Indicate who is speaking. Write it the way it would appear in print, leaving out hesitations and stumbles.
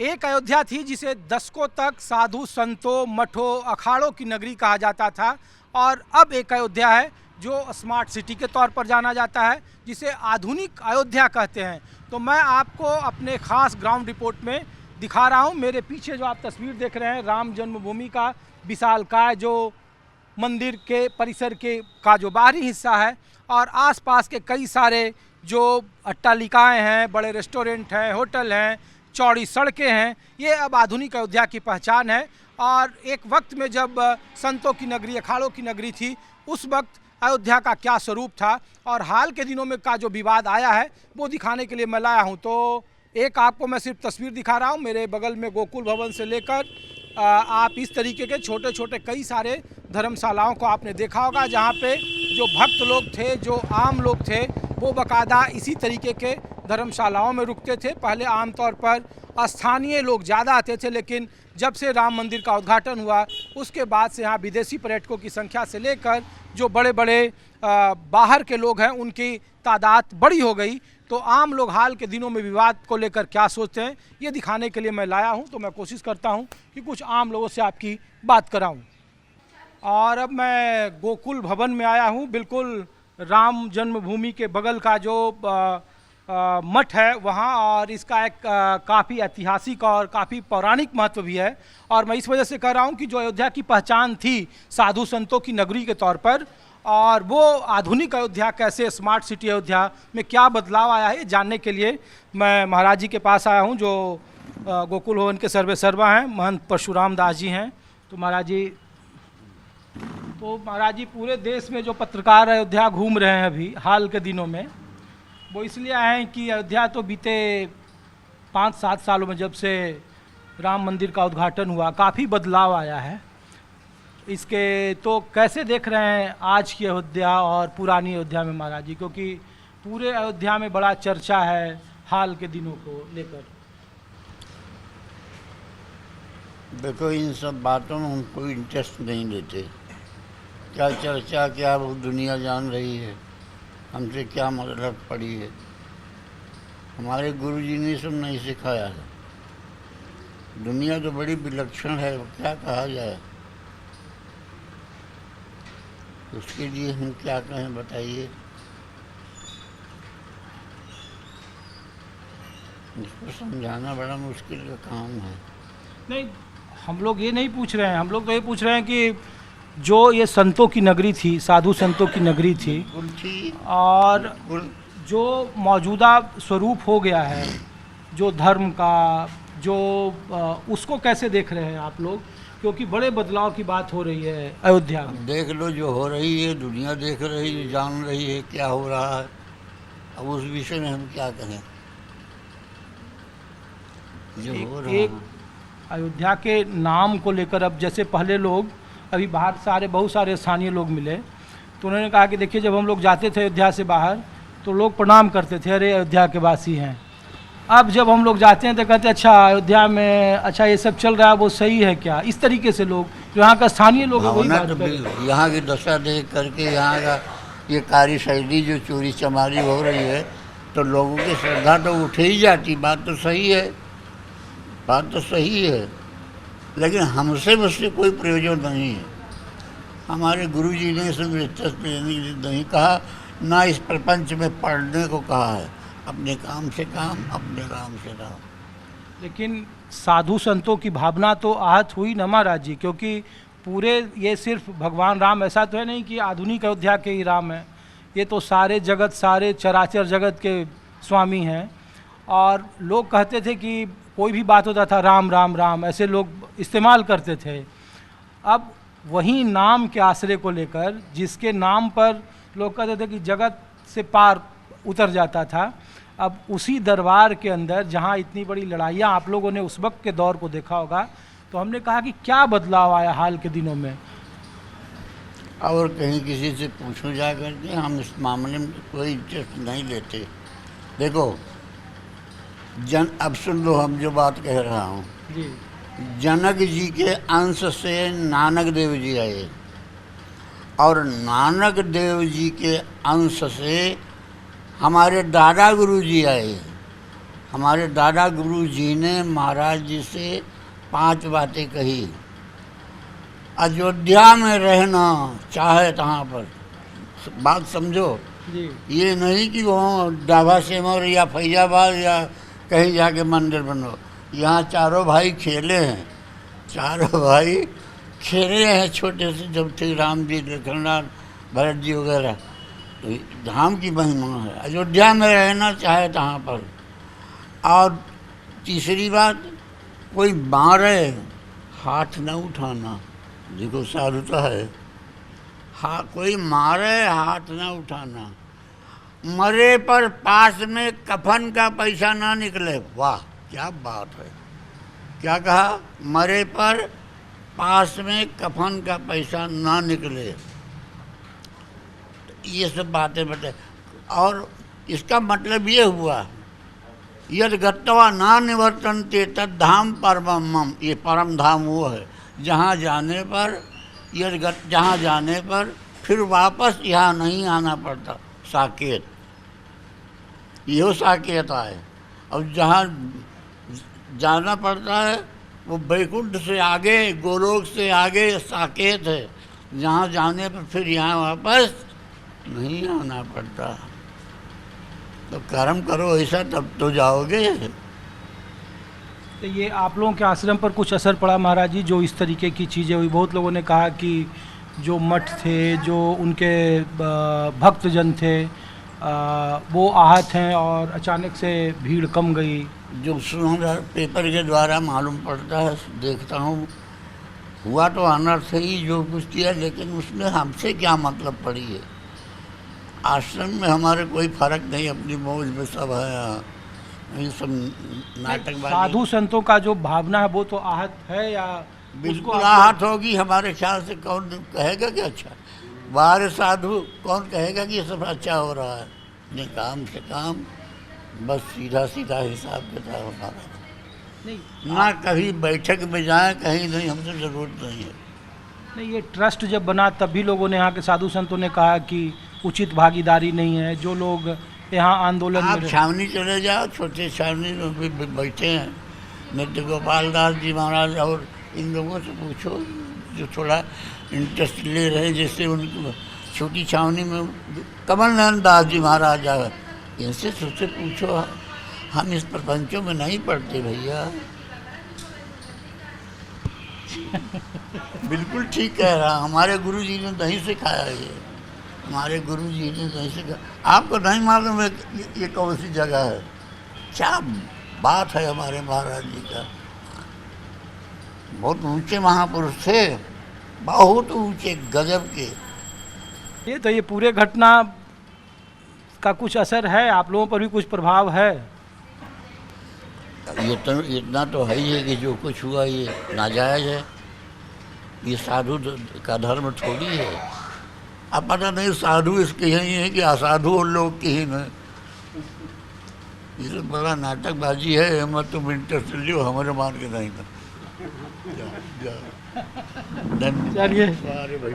Speaker 1: एक अयोध्या थी जिसे दशकों तक साधु संतों मठों अखाड़ों की नगरी कहा जाता था, और अब एक अयोध्या है जो स्मार्ट सिटी के तौर पर जाना जाता है, जिसे आधुनिक अयोध्या कहते हैं। तो मैं आपको अपने खास ग्राउंड रिपोर्ट में दिखा रहा हूं। मेरे पीछे जो आप तस्वीर देख रहे हैं, राम जन्मभूमि का विशालकाय जो मंदिर के परिसर के का जो बाहरी हिस्सा है, और आसपास के कई सारे जो अट्टालिकाएँ हैं, बड़े रेस्टोरेंट हैं, होटल हैं, चौड़ी सड़कें हैं, ये अब आधुनिक अयोध्या की पहचान है। और एक वक्त में जब संतों की नगरी अखाड़ों की नगरी थी, उस वक्त अयोध्या का क्या स्वरूप था और हाल के दिनों में का जो विवाद आया है वो दिखाने के लिए मैं लाया हूँ। तो एक आपको मैं सिर्फ तस्वीर दिखा रहा हूँ। मेरे बगल में गोकुल भवन से लेकर आप इस तरीके के छोटे छोटे कई सारे धर्मशालाओं को आपने देखा होगा, जहाँ पे जो भक्त लोग थे, जो आम लोग थे, वो बाकायदा इसी तरीके के धर्मशालाओं में रुकते थे। पहले आमतौर पर स्थानीय लोग ज़्यादा आते थे, लेकिन जब से राम मंदिर का उद्घाटन हुआ उसके बाद से यहाँ विदेशी पर्यटकों की संख्या से लेकर जो बड़े बड़े बाहर के लोग हैं उनकी तादाद बड़ी हो गई। तो आम लोग हाल के दिनों में विवाद को लेकर क्या सोचते हैं ये दिखाने के लिए मैं लाया हूँ। तो मैं कोशिश करता हूँ कि कुछ आम लोगों से आपकी बात कराऊँ। और अब मैं गोकुल भवन में आया हूँ। बिल्कुल राम जन्मभूमि के बगल का जो मठ है वहाँ, और इसका एक काफ़ी ऐतिहासिक और काफ़ी पौराणिक महत्व भी है। और मैं इस वजह से कह रहा हूँ कि जो अयोध्या की पहचान थी साधु संतों की नगरी के तौर पर, और वो आधुनिक अयोध्या कैसे स्मार्ट सिटी अयोध्या में क्या बदलाव आया है, ये जानने के लिए मैं महाराज जी के पास आया हूँ, जो गोकुल भवन के सर्वे सर्वा हैं, महंत परशुराम दास जी हैं। तो महाराज जी पूरे देश में जो पत्रकार अयोध्या घूम रहे हैं अभी हाल के दिनों में, वो इसलिए आए हैं कि अयोध्या तो बीते 5-7 सालों में जब से राम मंदिर का उद्घाटन हुआ काफ़ी बदलाव आया है। इसके तो कैसे देख रहे हैं आज की अयोध्या और पुरानी अयोध्या में महाराज जी, क्योंकि पूरे अयोध्या में बड़ा चर्चा है हाल के दिनों को लेकर।
Speaker 2: देखो, इन सब बातों में हम कोई इंटरेस्ट नहीं लेते। क्या चर्चा, क्या वो दुनिया जान रही है, हमसे क्या मतलब पड़ी है। हमारे गुरुजी ने सब नहीं सिखाया है। दुनिया तो बड़ी विलक्षण है, क्या कहा जाए। उसके लिए हम क्या कहें बताइए। इसको समझाना बड़ा मुश्किल का काम है।
Speaker 1: नहीं, हम लोग ये नहीं पूछ रहे हैं, हम लोग तो ये पूछ रहे हैं कि जो ये संतों की नगरी थी, साधु संतों की नगरी थी, और जो मौजूदा स्वरूप हो गया है जो धर्म का, जो उसको कैसे देख रहे हैं आप लोग, क्योंकि बड़े बदलाव की बात हो रही है अयोध्या में।
Speaker 2: देख लो, जो हो रही है दुनिया देख रही है, जान रही है क्या हो रहा है। अब उस विषय में हम क्या कहें। जो हो रहा
Speaker 1: एक अयोध्या के नाम को लेकर, अब जैसे पहले लोग, अभी बाहर बहुत सारे स्थानीय लोग मिले तो उन्होंने कहा कि देखिए, जब हम लोग जाते थे अयोध्या से बाहर तो लोग प्रणाम करते थे, अरे अयोध्या के वासी हैं। अब जब हम लोग जाते हैं तो कहते हैं अच्छा अयोध्या में अच्छा ये सब चल रहा है, वो सही है क्या। इस तरीके से लोग जो यहाँ का स्थानीय लोग हैं वही बात कर रहे हैं।
Speaker 2: यहाँ की दशा देख करके, यहाँ का ये कार्यशैली जो चोरी चमारी हो रही है, तो लोगों की श्रद्धा तो उठ ही जाती। बात तो सही है, बात तो सही है, लेकिन हमसे उससे कोई प्रयोजन नहीं है। हमारे गुरुजी ने इसमें दिलचस्पी नहीं कहा, ना इस प्रपंच में पढ़ने को कहा है। अपने काम से काम, अपने राम से राम।
Speaker 1: लेकिन साधु संतों की भावना तो आहत हुई न महाराज जी, क्योंकि पूरे ये सिर्फ भगवान राम ऐसा तो है नहीं कि आधुनिक अयोध्या के ही राम हैं, ये तो सारे जगत, सारे चराचर जगत के स्वामी हैं। और लोग कहते थे कि कोई भी बात होता था राम राम राम, ऐसे लोग इस्तेमाल करते थे। अब वही नाम के आश्रय को लेकर, जिसके नाम पर लोग कहते थे कि जगत से पार उतर जाता था, अब उसी दरबार के अंदर जहाँ इतनी बड़ी लड़ाइयाँ आप लोगों ने उस वक्त के दौर को देखा होगा, तो हमने कहा कि क्या बदलाव आया हाल के दिनों में।
Speaker 2: और कहीं किसी से पूछो जा करके, हम इस मामले में कोई इंटरेस्ट नहीं लेते। देखो अब सुन लो, हम जो बात कह रहा हूँ
Speaker 1: जी।
Speaker 2: जनक जी के अंश से नानक देव जी आए, और नानक देव जी के अंश से हमारे दादा गुरु जी आए। हमारे दादा गुरु जी ने महाराज जी से 5 बातें कही। अयोध्या में रहना चाहे तहाँ पर, बात समझो।
Speaker 1: जी
Speaker 2: ये नहीं कि वहाँ डाभा सेमर या फैजाबाद या कहीं जाके मंदिर बनो। यहाँ चारों भाई खेले हैं, चारों भाई खेले हैं छोटे से, जब थे राम जी, लखनलाल, भरत जी वगैरह। तो धाम की महिमा है। अयोध्या में रहना चाहे तहाँ पर। और तीसरी बात, कोई मारे हाथ न उठाना। देखो साधुता है। हाँ, कोई मारे हाथ न उठाना। मरे पर पास में कफन का पैसा ना निकले। वाह क्या बात है, क्या कहा? मरे पर पास में कफन का पैसा ना निकले। ये सब बातें बता। और इसका मतलब ये हुआ, यद गत्वा ना निवर्तन्ते तद धाम परमम मम। ये परम धाम वो है जहाँ जाने पर, जहाँ जाने पर फिर वापस यहाँ नहीं आना पड़ता। साकेत, यो साकेत है। अब जहाँ जाना पड़ता है वो वैकुंठ से आगे, गोलोक से आगे साकेत है, जहाँ जाने पर फिर यहाँ वापस नहीं आना पड़ता। तो कर्म करो ऐसा, तब तो जाओगे।
Speaker 1: तो ये आप लोगों के आश्रम पर कुछ असर पड़ा महाराज जी, जो इस तरीके की चीज़ें हुई? बहुत लोगों ने कहा कि जो मठ थे, जो उनके भक्तजन थे, वो आहत हैं और अचानक से भीड़ कम गई।
Speaker 2: जो सुना पेपर के द्वारा मालूम पड़ता है, देखता हूँ, हुआ तो अनर्थ ही जो कुछ किया, लेकिन उसमें हमसे क्या मतलब पड़ी है? आश्रम में हमारे कोई फर्क नहीं, अपनी मौज में सब है यहाँ। ये सब नाटकबाजी।
Speaker 1: साधु संतों का जो भावना है वो तो आहत है, या
Speaker 2: बिल्कुल आहत होगी। हमारे ख्याल से कौन कहेगा कि अच्छा, बाहर साधु कौन कहेगा कि ये सब अच्छा हो रहा है? नहीं, काम से काम, बस सीधा सीधा हिसाब किताब हमारा।
Speaker 1: नहीं
Speaker 2: ना कभी बैठक में जाए, कहीं नहीं, हमसे ज़रूरत नहीं है।
Speaker 1: नहीं, ये ट्रस्ट जब बना तब भी लोगों ने, यहाँ के साधु संतों ने कहा कि उचित भागीदारी नहीं है। जो लोग यहाँ आंदोलन
Speaker 2: आप
Speaker 1: में
Speaker 2: छावनी चले जाओ, छोटे छावनी में भी बैठे हैं नृत्य गोपाल दास जी महाराज, और इन लोगों से पूछो जो थोड़ा इंटरेस्ट ले रहे हैं। जैसे उनको छोटी छावनी में कमल नयन दास जी महाराज आए, इनसे सबसे पूछो। हम इस प्रपंचों में नहीं पढ़ते भैया। बिल्कुल ठीक कह रहा, हमारे गुरु जी ने नहीं सिखाया ये। हमारे गुरु जी ने नहीं सिखाया। आपको नहीं मालूम है ये कौन सी जगह है? क्या बात है हमारे महाराज जी का। बहुत ऊंचे महापुरुष थे, बहुत ऊंचे, गजब के।
Speaker 1: ये तो ये पूरे घटना का कुछ असर है, आप लोगों पर भी कुछ प्रभाव है?
Speaker 2: ये तो इतना तो है ही है कि जो कुछ हुआ ये नाजायज है। ये साधु का धर्म थोड़ी है। अब पता नहीं साधु इसके यही है कि असाधु उन लोग की ही में। ये तो बड़ा नाटकबाजी है। मत तुम इंटरेस्ट लियो, हमारे मान के नहीं था।
Speaker 1: चलिए।
Speaker 2: अरे भाई